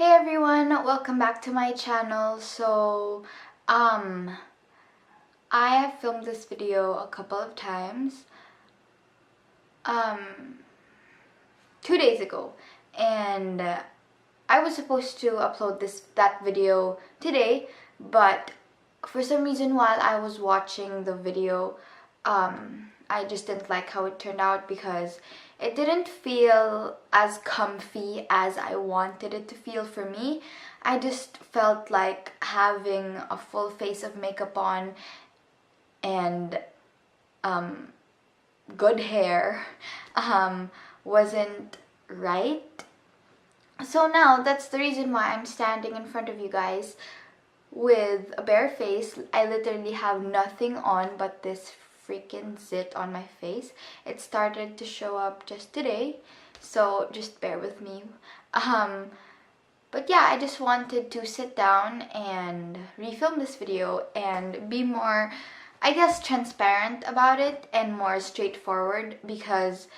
Hey everyone, welcome back to my channel. I have filmed this video a couple of times 2 days ago, and I was supposed to upload that video today, but for some reason while I was watching the video, I just didn't like how it turned out because it didn't feel as comfy as I wanted it to feel for me. I just felt like having a full face of makeup on and good hair wasn't right. So now that's the reason why I'm standing in front of you guys with a bare face. I literally have nothing on but this freaking zit on my face. It started to show up just today, so just bear with me. But yeah, I just wanted to sit down and refilm this video and be more, I guess, transparent about it and more straightforward, because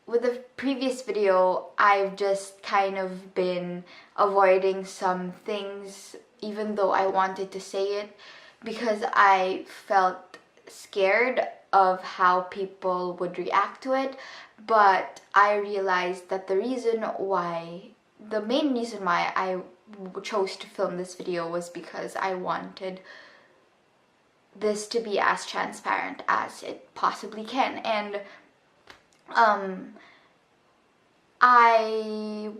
with the previous video, I've just kind of been avoiding some things even though I wanted to say it, because I felt scared of how people would react to it. But I realized that the main reason why I chose to film this video was because I wanted this to be as transparent as it possibly can. And I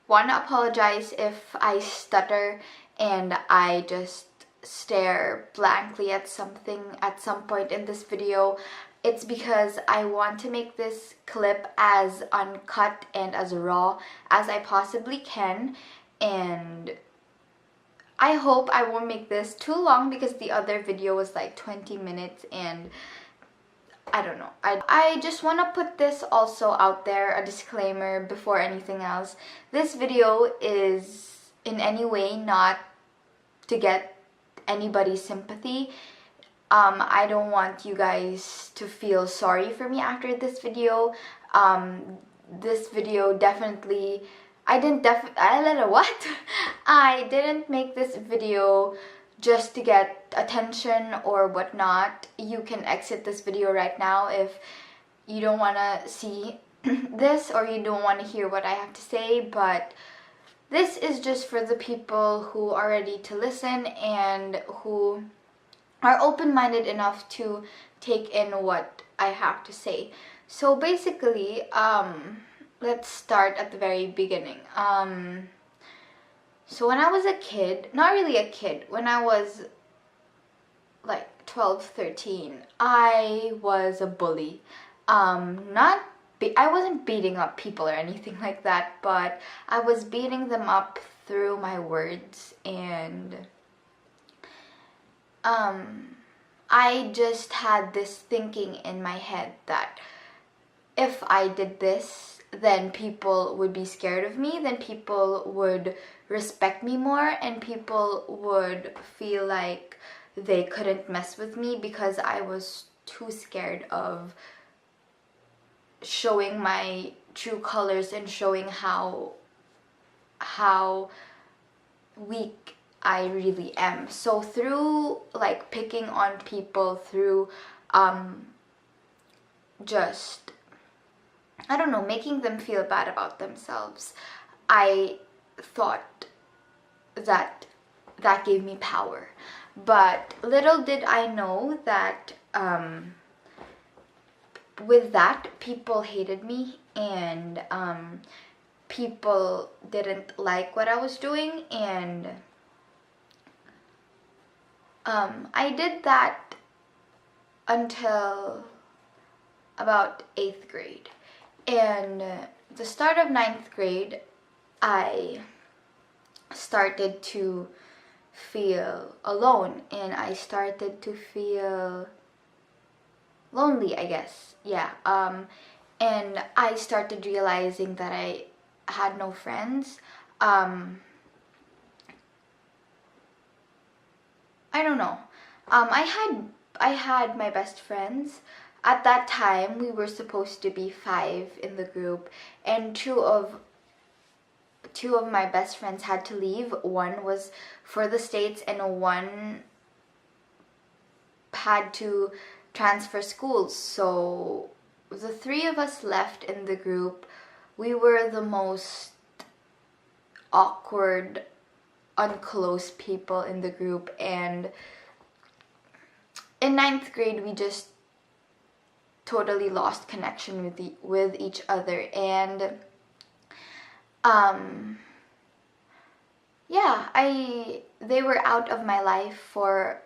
want to apologize if I stutter and I just stare blankly at something at some point in this video. It's because I want to make this clip as uncut and as raw as I possibly can, and I hope I won't make this too long because the other video was like 20 minutes and I don't know. I just want to put this also out there, a disclaimer before anything else. This video is in any way not to get anybody's sympathy. I don't want you guys to feel sorry for me after this video. This video definitely, I didn't make this video just to get attention or whatnot. You can exit this video right now if you don't want to see this or you don't want to hear what I have to say, but this is just for the people who are ready to listen and who are open-minded enough to take in what I have to say. So basically, let's start at the very beginning. So when I was a kid, not really a kid, when I was like 12, 13, I was a bully. I wasn't beating up people or anything like that, but I was beating them up through my words, and I just had this thinking in my head that if I did this, then people would be scared of me, then people would respect me more, and people would feel like they couldn't mess with me because I was too scared of showing my true colors and showing how weak I really am. So through like picking on people, through just, I don't know, making them feel bad about themselves, I thought that gave me power. But little did I know that with that, people hated me, and people didn't like what I was doing, and I did that until about 8th grade. And the start of 9th grade, I started to feel alone, and I started to feel lonely, I guess. Yeah. And I started realizing that I had no friends. I don't know. I had my best friends. At that time, we were supposed to be 5 in the group, and 2 of two of my best friends had to leave. One was for the States and one had to transfer schools. So the three of us left in the group. We were the most awkward, unclose people in the group, and in ninth grade we just totally lost connection with each other. And yeah, they were out of my life for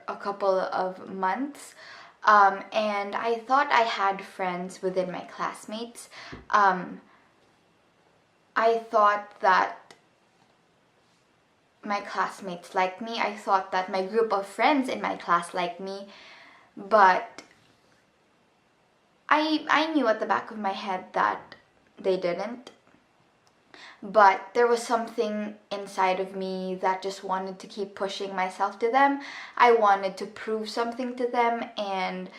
a couple of months. And I thought I had friends within my classmates. I thought that my classmates liked me. I thought that my group of friends in my class liked me. But I knew at the back of my head that they didn't. But there was something inside of me that just wanted to keep pushing myself to them. I wanted to prove something to them, and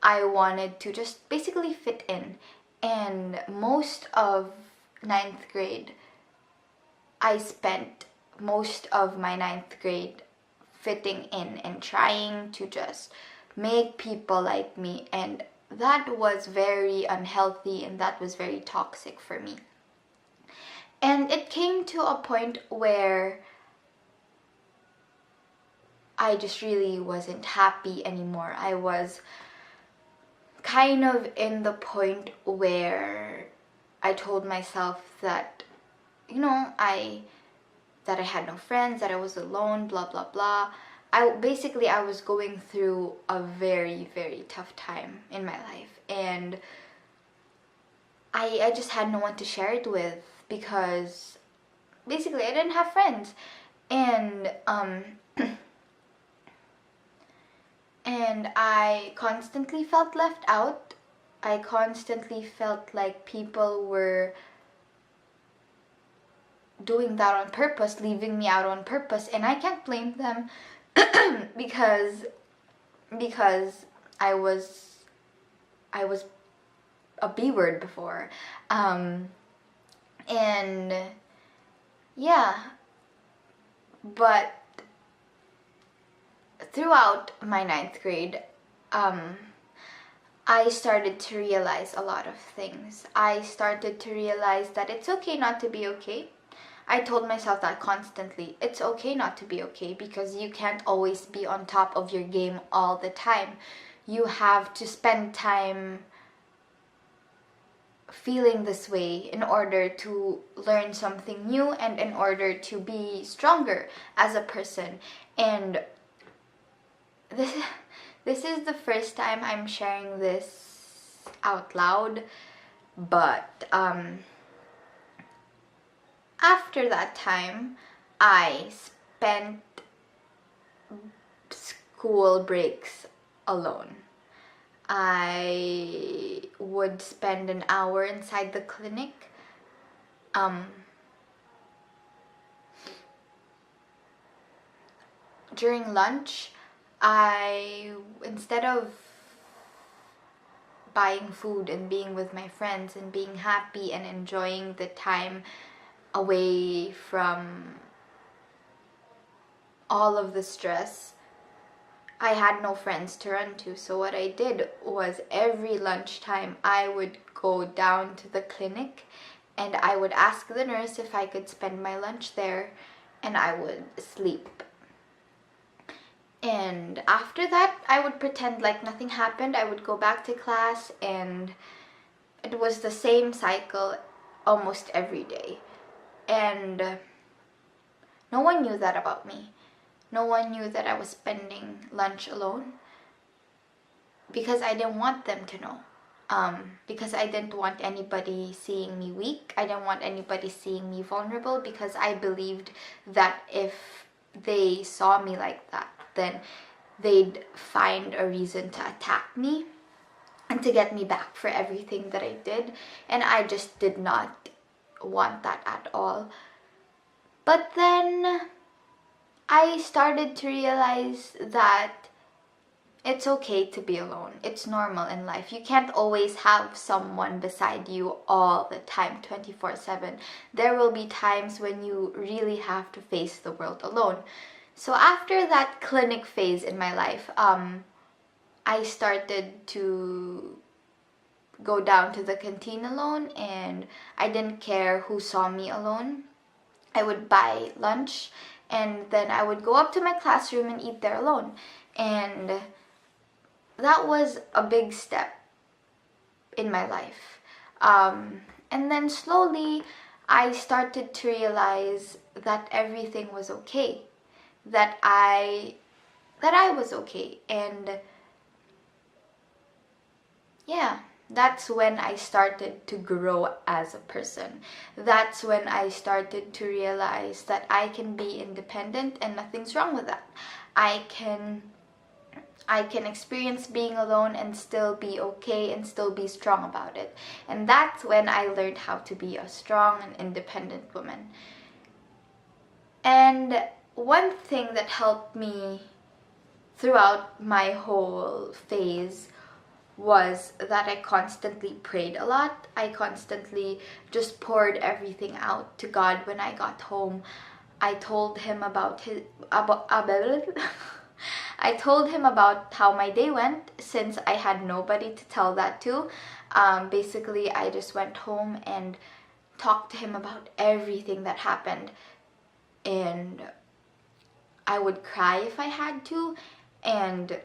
I wanted to just basically fit in. And most of ninth grade, I spent most of my ninth grade fitting in and trying to just make people like me. And that was very unhealthy, and that was very toxic for me. And it came to a point where I just really wasn't happy anymore. I was kind of in the point where I told myself that, that I had no friends, that I was alone, blah, blah, blah. I was going through a very, very tough time in my life. And I just had no one to share it with, because basically I didn't have friends. And and I constantly felt left out. I constantly felt like people were doing that on purpose, leaving me out on purpose, and I can't blame them because I was a B word before. And yeah, but throughout my ninth grade, I started to realize a lot of things. I started to realize that it's okay not to be okay. I told myself that constantly. It's okay not to be okay, because you can't always be on top of your game all the time. You have to spend time feeling this way in order to learn something new and in order to be stronger as a person. And this is the first time I'm sharing this out loud, but after that time, I spent school breaks alone. I would spend an hour inside the clinic. During lunch, instead of buying food and being with my friends and being happy and enjoying the time away from all of the stress, I had no friends to run to. So what I did was every lunchtime I would go down to the clinic and I would ask the nurse if I could spend my lunch there, and I would sleep. And after that, I would pretend like nothing happened. I would go back to class, and it was the same cycle almost every day. And no one knew that about me. No one knew that I was spending lunch alone, because I didn't want them to know. Because I didn't want anybody seeing me weak. I didn't want anybody seeing me vulnerable, because I believed that if they saw me like that, then they'd find a reason to attack me and to get me back for everything that I did. And I just did not want that at all. But then I started to realize that it's okay to be alone. It's normal in life. You can't always have someone beside you all the time, 24/7. There will be times when you really have to face the world alone. So after that clinic phase in my life, I started to go down to the canteen alone, and I didn't care who saw me alone. I would buy lunch, and then I would go up to my classroom and eat there alone. And that was a big step in my life. And then slowly I started to realize that everything was okay, that I was okay. And yeah, that's when I started to grow as a person. That's when I started to realize that I can be independent and nothing's wrong with that. I can experience being alone and still be okay and still be strong about it. And that's when I learned how to be a strong and independent woman. And one thing that helped me throughout my whole phase was that I constantly prayed a lot. I constantly just poured everything out to God. When I got home, I told him about I told him about how my day went, since I had nobody to tell that to. Basically, I just went home and talked to him about everything that happened. And I would cry if I had to, and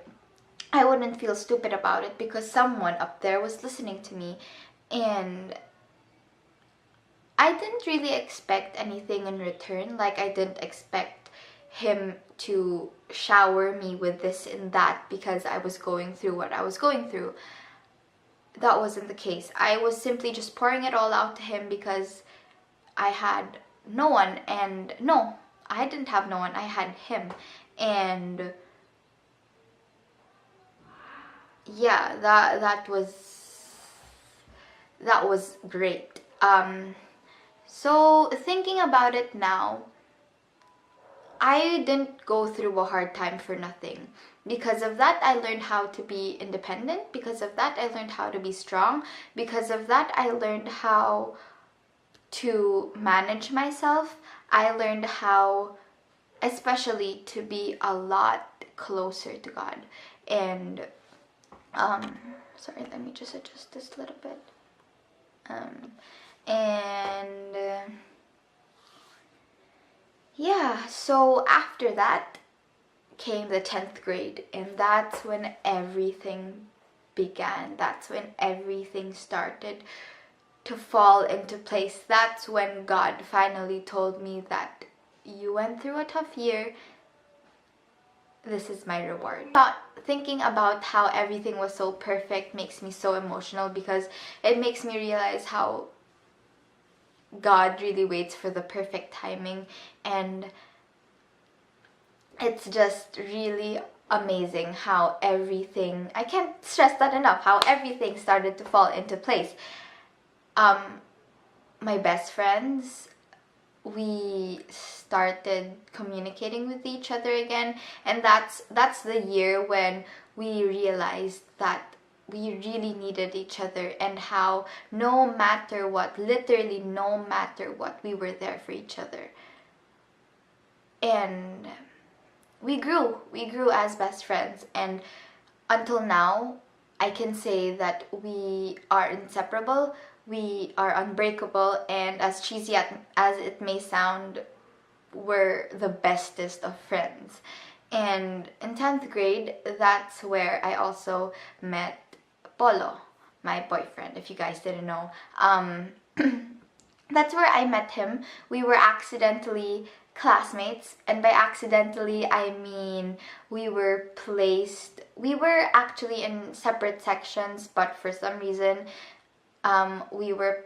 I wouldn't feel stupid about it because someone up there was listening to me. And I didn't really expect anything in return. Like, I didn't expect him to shower me with this and that because I was going through what I was going through. That wasn't the case. I was simply just pouring it all out to him because I had no one. And no, I didn't have no one. I had him. And yeah, that was great. So thinking about it now, I didn't go through a hard time for nothing. Because of that, I learned how to be independent. Because of that, I learned how to be strong. Because of that, I learned how to manage myself. I learned how, especially, to be a lot closer to God. And sorry, let me just adjust this a little bit. Yeah, so after that came the 10th grade, and that's when everything began. That's when everything started to fall into place. That's when God finally told me that you went through a tough year. This is my reward. Thinking about how everything was so perfect makes me so emotional, because it makes me realize how God really waits for the perfect timing. And it's just really amazing how everything, I can't stress that enough, how everything started to fall into place. My best friends, we started communicating with each other again, and that's the year when we realized that we really needed each other, and how no matter what, literally no matter what, we were there for each other. And we grew as best friends, and until now I can say that we are inseparable, we are unbreakable, and as cheesy as it may sound, we're the bestest of friends. And in 10th grade, that's where I also met Polo, my boyfriend, if you guys didn't know. That's where I met him. We were accidentally classmates, and by accidentally I mean we were actually in separate sections, but for some reason we were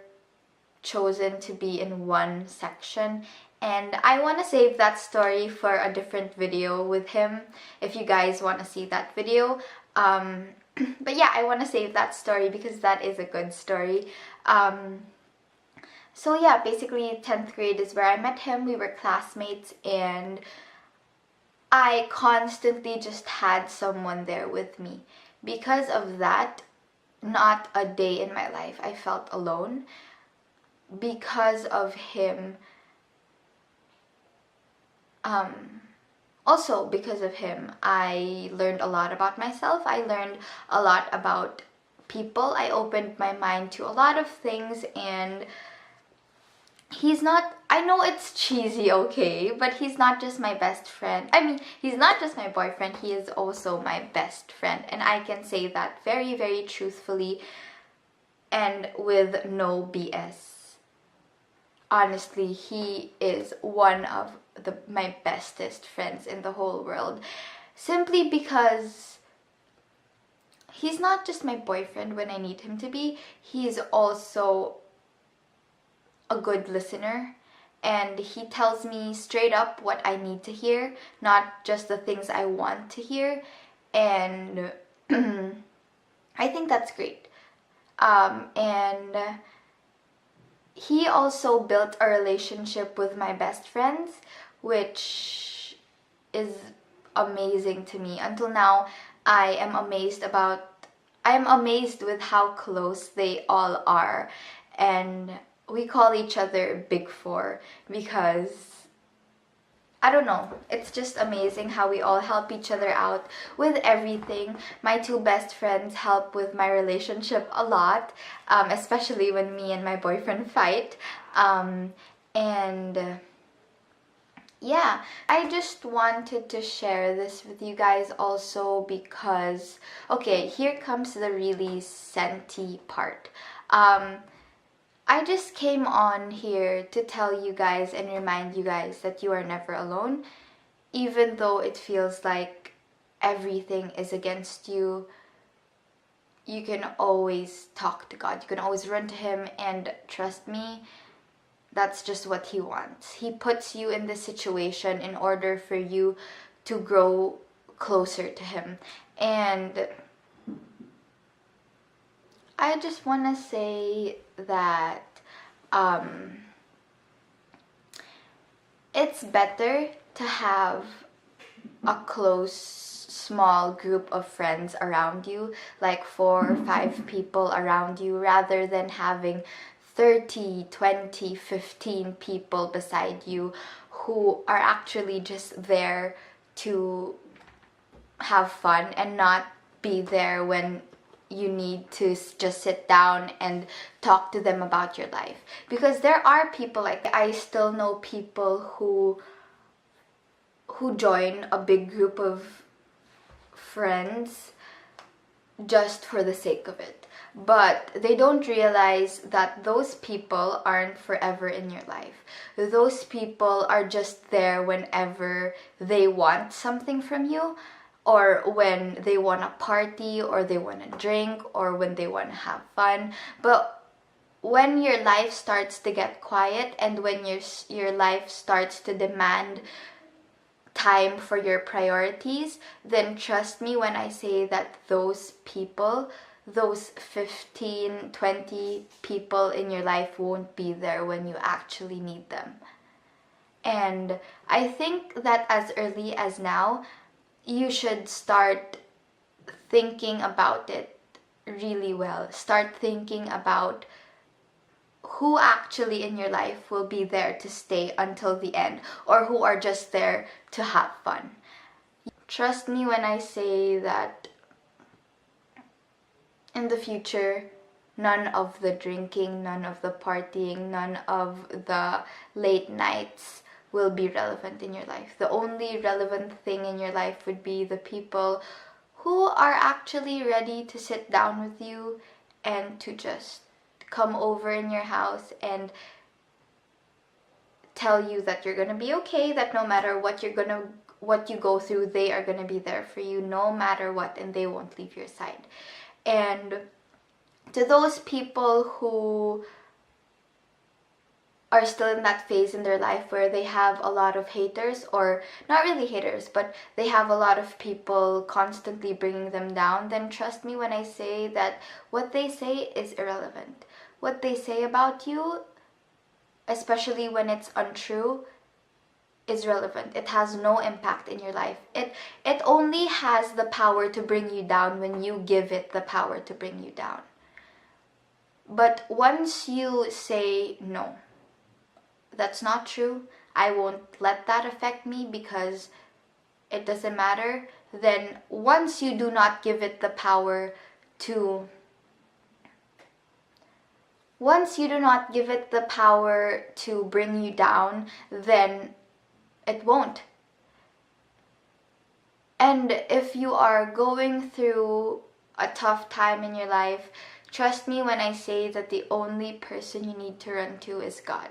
chosen to be in one section. And I want to save that story for a different video with him, if you guys want to see that video. But yeah, I want to save that story because that is a good story. So yeah, basically 10th grade is where I met him. We were classmates, and I constantly just had someone there with me. Because of that, not a day in my life I felt alone. Because of him, also because of him, I learned a lot about myself. I learned a lot about people. I opened my mind to a lot of things, and he's not, I know it's cheesy, okay, but he's not just my best friend. I mean, he's not just my boyfriend, he is also my best friend. And I can say that very, very truthfully and with no BS. Honestly, he is one of my bestest friends in the whole world. Simply because he's not just my boyfriend when I need him to be, he's also a good listener, and he tells me straight up what I need to hear, not just the things I want to hear. And I think that's great. And he also built a relationship with my best friends, which is amazing to me. Until now, I am amazed with how close they all are. And we call each other Big Four because, I don't know, it's just amazing how we all help each other out with everything. My two best friends help with my relationship a lot, especially when me and my boyfriend fight. And yeah, I just wanted to share this with you guys also because, okay, here comes the really senti part. I just came on here to tell you guys and remind you guys that you are never alone. Even though it feels like everything is against you, you can always talk to God. You can always run to Him, and trust me, that's just what He wants. He puts you in this situation in order for you to grow closer to Him. And I just want to say that it's better to have a close, small group of friends around you, like 4 or 5 people around you, rather than having 30, 20, 15 people beside you who are actually just there to have fun and not be there when you need to just sit down and talk to them about your life. Because there are people like that. I still know people who join a big group of friends just for the sake of it. But they don't realize that those people aren't forever in your life. Those people are just there whenever they want something from you, or when they want to party, or they want to drink, or when they want to have fun. But when your life starts to get quiet, and when your life starts to demand time for your priorities, then trust me when I say that those people, those 15, 20 people in your life won't be there when you actually need them. And I think that as early as now, you should start thinking about it really well. Start thinking about who actually in your life will be there to stay until the end, or who are just there to have fun. Trust me when I say that in the future, none of the drinking, none of the partying, none of the late nights will be relevant in your life. The only relevant thing in your life would be the people who are actually ready to sit down with you and to just come over in your house and tell you that you're gonna be okay, that no matter what you go through, they are gonna be there for you no matter what, and they won't leave your side. And to those people who are still in that phase in their life where they have a lot of haters, or not really haters, but they have a lot of people constantly bringing them down, then trust me when I say that what they say is irrelevant. What they say about you, especially when it's untrue, is irrelevant. It has no impact in your life. It only has the power to bring you down when you give it the power to bring you down. But once you say, no, that's not true, I won't let that affect me because it doesn't matter, then once you do not give it the power to bring you down, then it won't. And if you are going through a tough time in your life, trust me when I say that the only person you need to run to is God.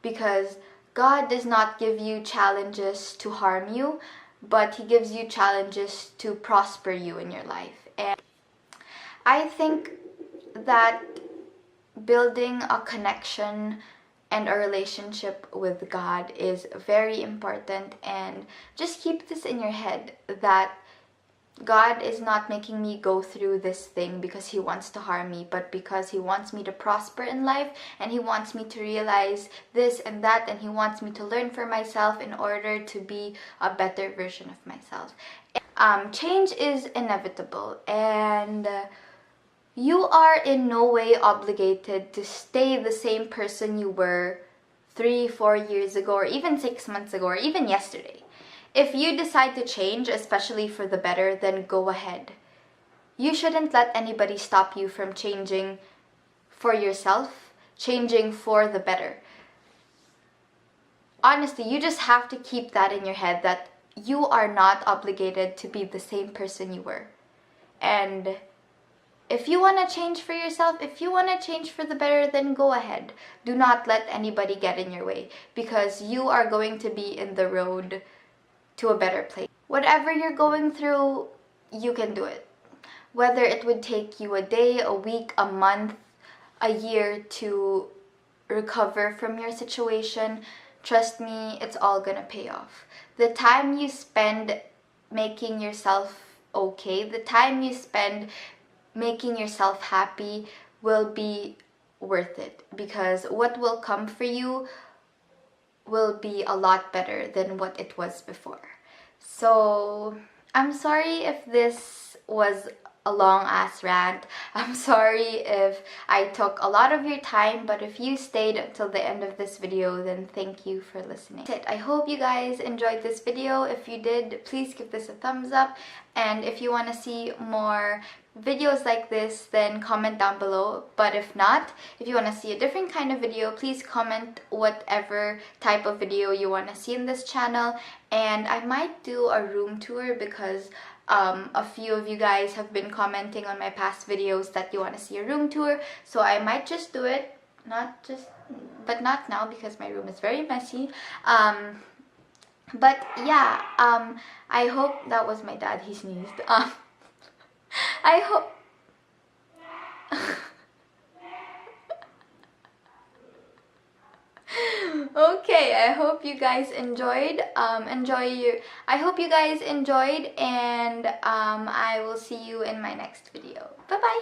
Because God does not give you challenges to harm you, but He gives you challenges to prosper you in your life. And I think that building a connection and a relationship with God is very important, and just keep this in your head that God is not making me go through this thing because He wants to harm me, but because He wants me to prosper in life, and He wants me to realize this and that, and He wants me to learn for myself in order to be a better version of myself. Change is inevitable, and you are in no way obligated to stay the same person you were 3-4 years ago, or even 6 months ago, or even yesterday. If you decide to change, especially for the better, then go ahead. You shouldn't let anybody stop you from changing for yourself, changing for the better. Honestly, you just have to keep that in your head, that you are not obligated to be the same person you were. And if you want to change for yourself, if you want to change for the better, then go ahead. Do not let anybody get in your way, because you are going to be in the road to a better place. Whatever you're going through, you can do it. Whether it would take you a day, a week, a month, a year to recover from your situation, trust me, it's all gonna pay off. The time you spend making yourself okay, the time you spend making yourself happy will be worth it, because what will come for you will be a lot better than what it was before. So I'm sorry if this was a long ass rant. I'm sorry if I took a lot of your time, but if you stayed until the end of this video, then thank you for listening. That's it. I hope you guys enjoyed this video. If you did, please give this a thumbs up, and if you want to see more videos like this, then comment down below. But if not, if you want to see a different kind of video, please comment whatever type of video you want to see in this channel, and I might do a room tour because a few of you guys have been commenting on my past videos that you want to see a room tour, so I might just do it. But not now because my room is very messy. But yeah, I hope that was my dad. He sneezed. I hope okay, I hope you guys enjoyed. I hope you guys enjoyed, and I will see you in my next video. Bye bye.